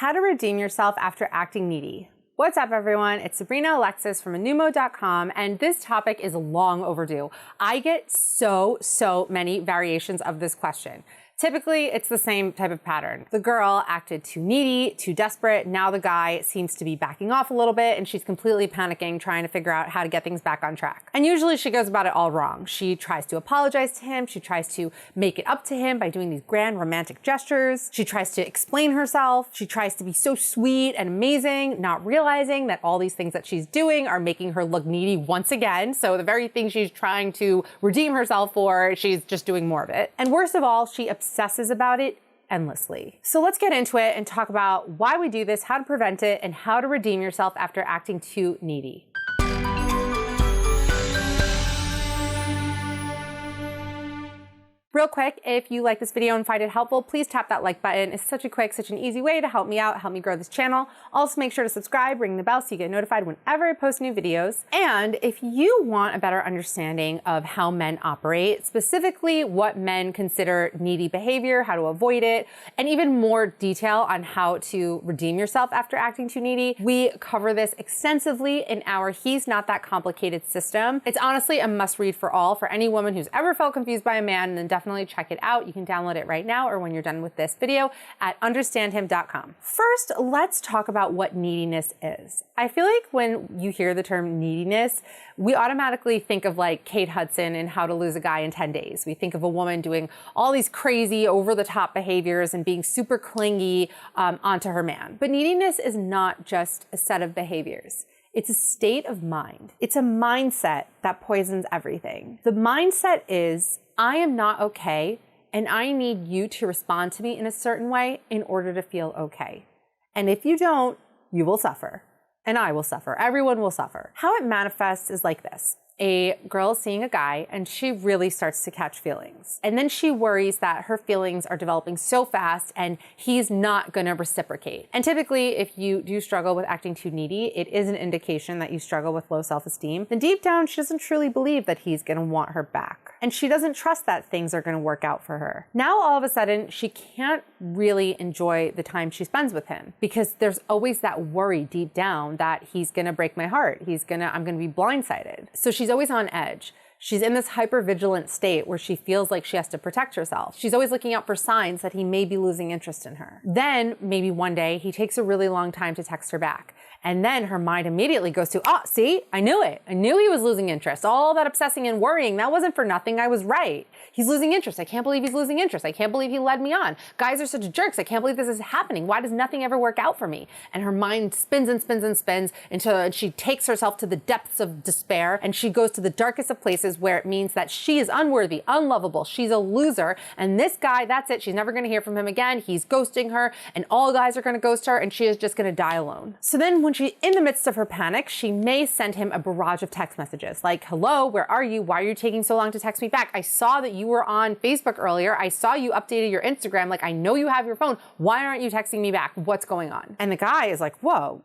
How to redeem yourself after acting needy. What's up, everyone? It's Sabrina Alexis from anewmode.com, and this topic is long overdue. I get so many variations of this question. Typically, it's the same type of pattern. The girl acted too needy, too desperate. Now the guy seems to be backing off a little bit and she's completely panicking, trying to figure out how to get things back on track. And usually she goes about it all wrong. She tries to apologize to him. She tries to make it up to him by doing these grand romantic gestures. She tries to explain herself. She tries to be so sweet and amazing, not realizing that all these things that she's doing are making her look needy once again. So the very thing she's trying to redeem herself for, she's just doing more of it. And worst of all, she obsesses about it endlessly. So let's get into it and talk about why we do this, how to prevent it, and how to redeem yourself after acting too needy. Real quick, if you like this video and find it helpful, please tap that like button. It's such a quick, such an easy way to help me out, help me grow this channel. Also make sure to subscribe, ring the bell so you get notified whenever I post new videos. And if you want a better understanding of how men operate, specifically what men consider needy behavior, how to avoid it, and even more detail on how to redeem yourself after acting too needy, we cover this extensively in our He's Not That Complicated system. It's honestly a must read for all, for any woman who's ever felt confused by a man, and then definitely check it out. You can download it right now or when you're done with this video at understandhim.com. First, let's talk about what neediness is. I feel like when you hear the term neediness, we automatically think of like Kate Hudson and How to Lose a Guy in 10 Days. We think of a woman doing all these crazy over-the-top behaviors and being super clingy onto her man. But neediness is not just a set of behaviors. It's a state of mind. It's a mindset that poisons everything. The mindset is, I am not okay, and I need you to respond to me in a certain way in order to feel okay. And if you don't, you will suffer. And I will suffer. Everyone will suffer. How it manifests is like this. A girl is seeing a guy and she really starts to catch feelings. And then she worries that her feelings are developing so fast and he's not gonna reciprocate. And typically, if you do struggle with acting too needy, it is an indication that you struggle with low self-esteem. And deep down, she doesn't truly believe that he's gonna want her back. And she doesn't trust that things are gonna work out for her. Now, all of a sudden, she can't really enjoy the time she spends with him because there's always that worry deep down that he's gonna break my heart. I'm gonna be blindsided. So she's always on edge. She's in this hyper-vigilant state where she feels like she has to protect herself. She's always looking out for signs that he may be losing interest in her. Then, maybe one day, he takes a really long time to text her back. And then her mind immediately goes to, see, I knew it. I knew he was losing interest. All that obsessing and worrying, that wasn't for nothing. I was right. He's losing interest. I can't believe he's losing interest. I can't believe he led me on. Guys are such jerks. I can't believe this is happening. Why does nothing ever work out for me? And her mind spins and spins and spins until she takes herself to the depths of despair, and she goes to the darkest of places where it means that she is unworthy, unlovable. She's a loser. And this guy, that's it. She's never going to hear from him again. He's ghosting her, and all guys are going to ghost her, and she is just going to die alone. So then when she's in the midst of her panic, she may send him a barrage of text messages like, hello, where are you? Why are you taking so long to text me back? I saw that you were on Facebook earlier. I saw you updated your Instagram. Like, I know you have your phone. Why aren't you texting me back? What's going on? And the guy is like, whoa,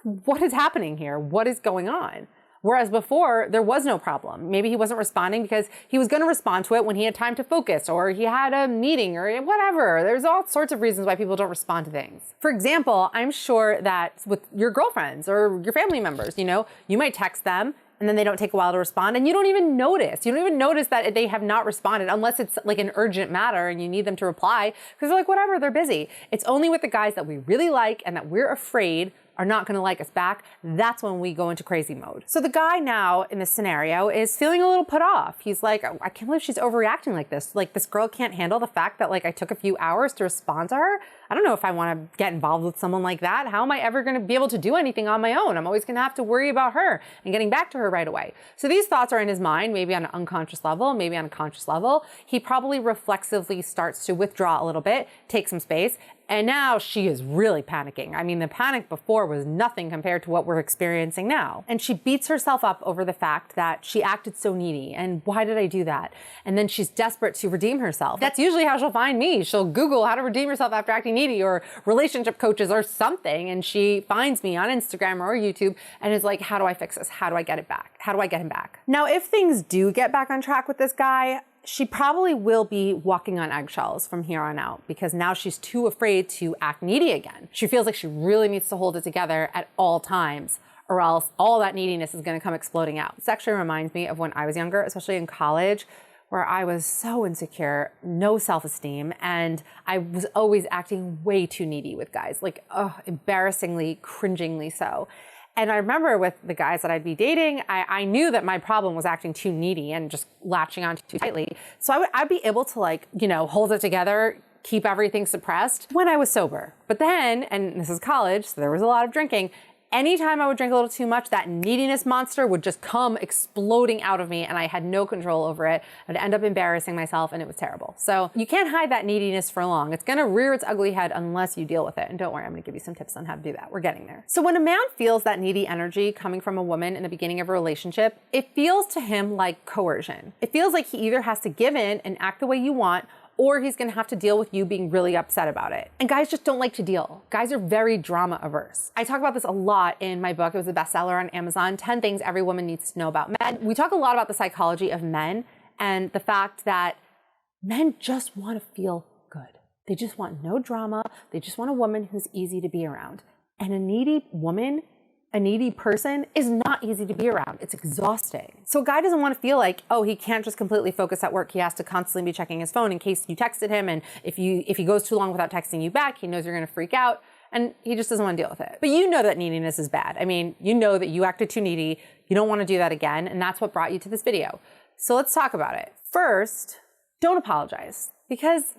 what is happening here? What is going on? Whereas before, there was no problem. Maybe he wasn't responding because he was going to respond to it when he had time to focus, or he had a meeting, or whatever. There's all sorts of reasons why people don't respond to things. For example, I'm sure that with your girlfriends or your family members, you might text them and then they don't take a while to respond, and you don't even notice. You don't even notice that they have not responded unless it's like an urgent matter and you need them to reply because they're like, whatever, they're busy. It's only with the guys that we really like and that we're afraid are not gonna like us back, that's when we go into crazy mode. So the guy now in this scenario is feeling a little put off. He's like, I can't believe she's overreacting like this. Like, this girl can't handle the fact that like I took a few hours to respond to her. I don't know if I wanna get involved with someone like that. How am I ever gonna be able to do anything on my own? I'm always gonna have to worry about her and getting back to her right away. So these thoughts are in his mind, maybe on an unconscious level, maybe on a conscious level. He probably reflexively starts to withdraw a little bit, take some space, and now she is really panicking. I mean, the panic before was nothing compared to what we're experiencing now. And she beats herself up over the fact that she acted so needy. And why did I do that? And then she's desperate to redeem herself. That's usually how she'll find me. She'll Google how to redeem yourself after acting needy or relationship coaches or something. And she finds me on Instagram or YouTube and is like, how do I fix this? How do I get it back? How do I get him back? Now, if things do get back on track with this guy, she probably will be walking on eggshells from here on out because now she's too afraid to act needy again. She feels like she really needs to hold it together at all times, or else all that neediness is going to come exploding out. This actually reminds me of when I was younger, especially in college, where I was so insecure, no self-esteem, and I was always acting way too needy with guys, like embarrassingly, cringingly so. And I remember with the guys that I'd be dating, I knew that my problem was acting too needy and just latching on too tightly. So I'd be able to, like, you know, hold it together, keep everything suppressed when I was sober. But then, and this is college, so there was a lot of drinking, anytime I would drink a little too much, that neediness monster would just come exploding out of me and I had no control over it. I'd end up embarrassing myself and it was terrible. So you can't hide that neediness for long. It's gonna rear its ugly head unless you deal with it. And don't worry, I'm gonna give you some tips on how to do that. We're getting there. So when a man feels that needy energy coming from a woman in the beginning of a relationship, it feels to him like coercion. It feels like he either has to give in and act the way you want, or he's gonna have to deal with you being really upset about it. And guys just don't like to deal. Guys are very drama averse. I talk about this a lot in my book. It was a bestseller on Amazon, 10 Things Every Woman Needs to Know About Men. We talk a lot about the psychology of men and the fact that men just wanna feel good. They just want no drama. They just want a woman who's easy to be around. And a needy woman, a needy person is not easy to be around. It's exhausting. So a guy doesn't want to feel like, oh, he can't just completely focus at work. He has to constantly be checking his phone in case you texted him. And if he goes too long without texting you back, he knows you're going to freak out. And he just doesn't want to deal with it. But you know that neediness is bad. I mean, you know that you acted too needy. You don't want to do that again. And that's what brought you to this video. So let's talk about it. First, don't apologize, because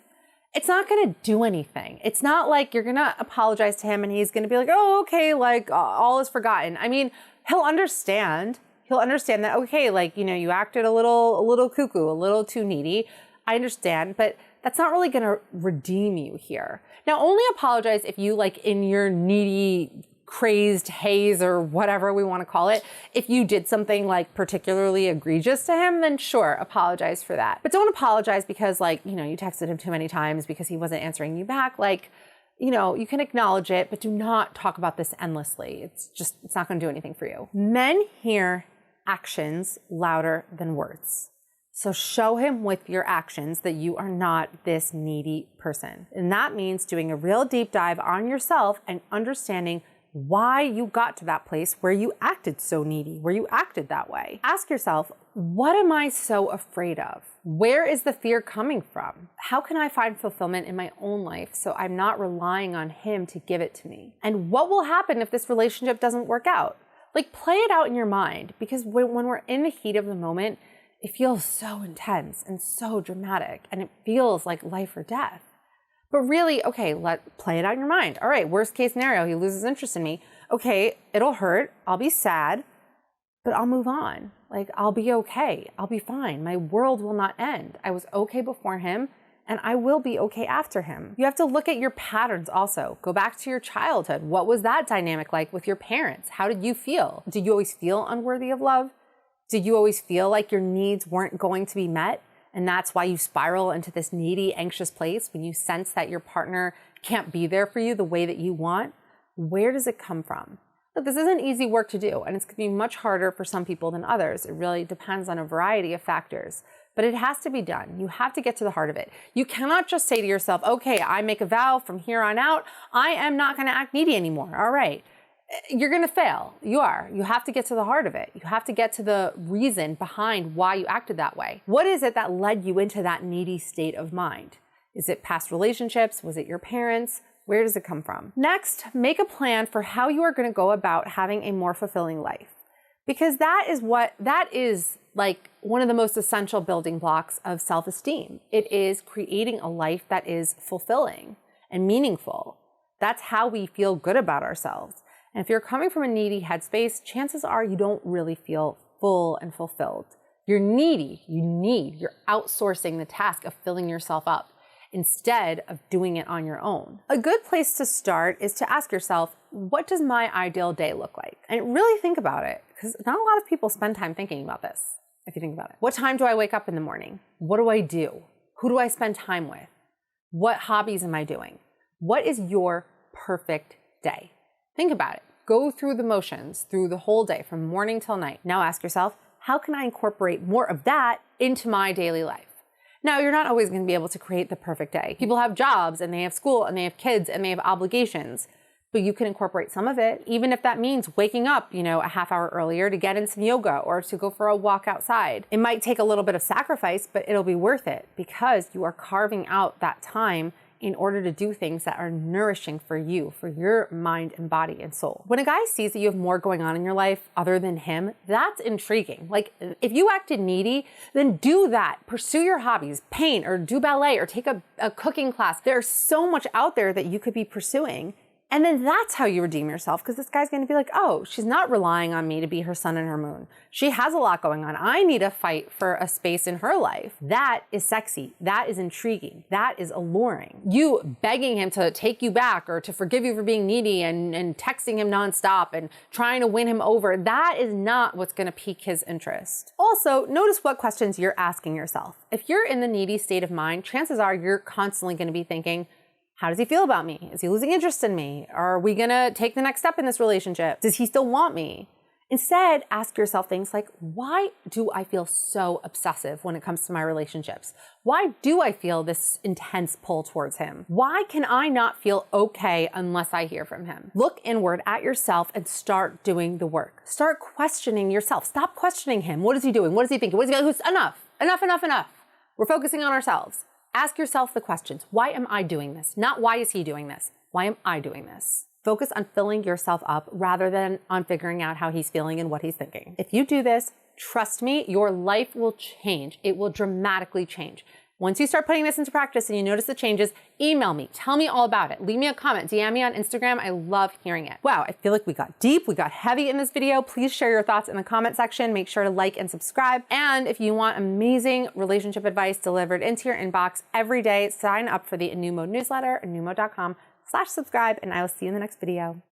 it's not going to do anything. It's not like you're going to apologize to him and he's going to be like, oh, okay, like all is forgotten. I mean, he'll understand. He'll understand that, okay, like, you know, you acted a little cuckoo, a little too needy. I understand, but that's not really going to redeem you here. Now, only apologize if you, like, in your needy, crazed haze or whatever we want to call it, if you did something like particularly egregious to him, then sure, apologize for that. But don't apologize because, like, you know, you texted him too many times because he wasn't answering you back. Like, you know, you can acknowledge it, but do not talk about this endlessly. It's not going to do anything for you. Men hear actions louder than words. So show him with your actions that you are not this needy person. And that means doing a real deep dive on yourself and understanding why you got to that place where you acted so needy, where you acted that way. Ask yourself, what am I so afraid of? Where is the fear coming from? How can I find fulfillment in my own life so I'm not relying on him to give it to me? And what will happen if this relationship doesn't work out? Like, play it out in your mind, because when we're in the heat of the moment, it feels so intense and so dramatic, and it feels like life or death. But really, okay, play it out in your mind. All right, worst case scenario, he loses interest in me. Okay, it'll hurt, I'll be sad, but I'll move on. Like, I'll be okay, I'll be fine. My world will not end. I was okay before him, and I will be okay after him. You have to look at your patterns also. Go back to your childhood. What was that dynamic like with your parents? How did you feel? Did you always feel unworthy of love? Did you always feel like your needs weren't going to be met? And that's why you spiral into this needy, anxious place when you sense that your partner can't be there for you the way that you want. Where does it come from? Look, this isn't easy work to do, and it's going to be much harder for some people than others. It really depends on a variety of factors, but it has to be done. You have to get to the heart of it. You cannot just say to yourself, okay, I make a vow from here on out, I am not going to act needy anymore. All right. You're going to fail. You are. You have to get to the heart of it. You have to get to the reason behind why you acted that way. What is it that led you into that needy state of mind? Is it past relationships? Was it your parents? Where does it come from? Next, make a plan for how you are going to go about having a more fulfilling life. Because that is like one of the most essential building blocks of self-esteem. It is creating a life that is fulfilling and meaningful. That's how we feel good about ourselves. And if you're coming from a needy headspace, chances are you don't really feel full and fulfilled. You're needy, you're outsourcing the task of filling yourself up instead of doing it on your own. A good place to start is to ask yourself, what does my ideal day look like? And really think about it, because not a lot of people spend time thinking about this, if you think about it. What time do I wake up in the morning? What do I do? Who do I spend time with? What hobbies am I doing? What is your perfect day? Think about it. Go through the motions through the whole day from morning till night. Now ask yourself, how can I incorporate more of that into my daily life? Now, you're not always going to be able to create the perfect day. People have jobs and they have school and they have kids and they have obligations, but you can incorporate some of it, even if that means waking up, a half hour earlier to get in some yoga or to go for a walk outside. It might take a little bit of sacrifice, but it'll be worth it because you are carving out that time in order to do things that are nourishing for you, for your mind and body and soul. When a guy sees that you have more going on in your life other than him, that's intriguing. Like, if you acted needy, then do that. Pursue your hobbies, paint or do ballet or take a cooking class. There's so much out there that you could be pursuing. And then that's how you redeem yourself, because this guy's going to be like, oh, she's not relying on me to be her sun and her moon. She has a lot going on. I need to fight for a space in her life. That is sexy. That is intriguing. That is alluring. You begging him to take you back or to forgive you for being needy and texting him nonstop and trying to win him over, that is not what's going to pique his interest. Also, notice what questions you're asking yourself. If you're in the needy state of mind, chances are you're constantly going to be thinking, how does he feel about me? Is he losing interest in me? Are we gonna take the next step in this relationship? Does he still want me? Instead, ask yourself things like, why do I feel so obsessive when it comes to my relationships? Why do I feel this intense pull towards him? Why can I not feel okay unless I hear from him? Look inward at yourself and start doing the work. Start questioning yourself. Stop questioning him. What is he doing? What is he thinking? What is he, enough, enough, enough, enough. We're focusing on ourselves. Ask yourself the questions. Why am I doing this? Not why is he doing this? Why am I doing this? Focus on filling yourself up rather than on figuring out how he's feeling and what he's thinking. If you do this, trust me, your life will change. It will dramatically change. Once you start putting this into practice and you notice the changes, email me, tell me all about it. Leave me a comment, DM me on Instagram. I love hearing it. Wow, I feel like we got deep, we got heavy in this video. Please share your thoughts in the comment section. Make sure to like and subscribe. And if you want amazing relationship advice delivered into your inbox every day, sign up for the A New Mode newsletter, anewmode.com/subscribe, and I will see you in the next video.